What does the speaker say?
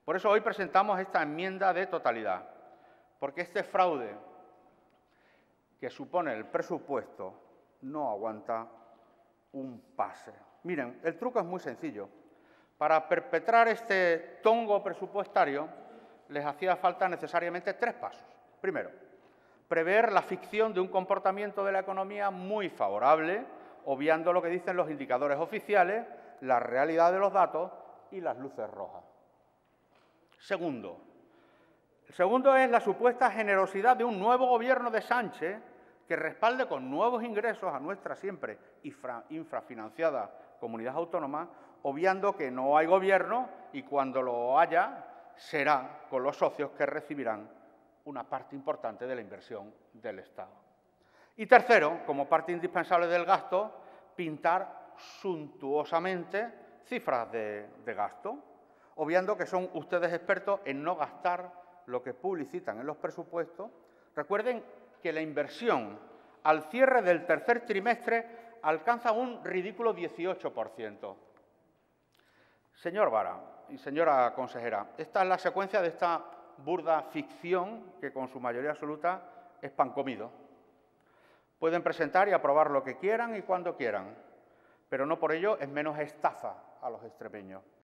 Por eso hoy presentamos esta enmienda de totalidad, porque este fraude que supone el presupuesto no aguanta un pase. Miren, el truco es muy sencillo. Para perpetrar este tongo presupuestario les hacía falta necesariamente 3 pasos. Primero, prever la ficción de un comportamiento de la economía muy favorable, obviando lo que dicen los indicadores oficiales, la realidad de los datos y las luces rojas. Segundo, el segundo es la supuesta generosidad de un nuevo gobierno de Sánchez que respalde con nuevos ingresos a nuestra siempre infrafinanciada comunidad autónoma, obviando que no hay gobierno y cuando lo haya será con los socios que recibirán una parte importante de la inversión del Estado. Y tercero, como parte indispensable del gasto, pintar suntuosamente cifras de gasto, obviando que son ustedes expertos en no gastar lo que publicitan en los presupuestos. Recuerden que la inversión al cierre del tercer trimestre alcanza un ridículo 18%. Señor Vara y señora consejera, esta es la secuencia de esta burda ficción que con su mayoría absoluta es pan comido. Pueden presentar y aprobar lo que quieran y cuando quieran, pero no por ello es menos estafa a los extremeños.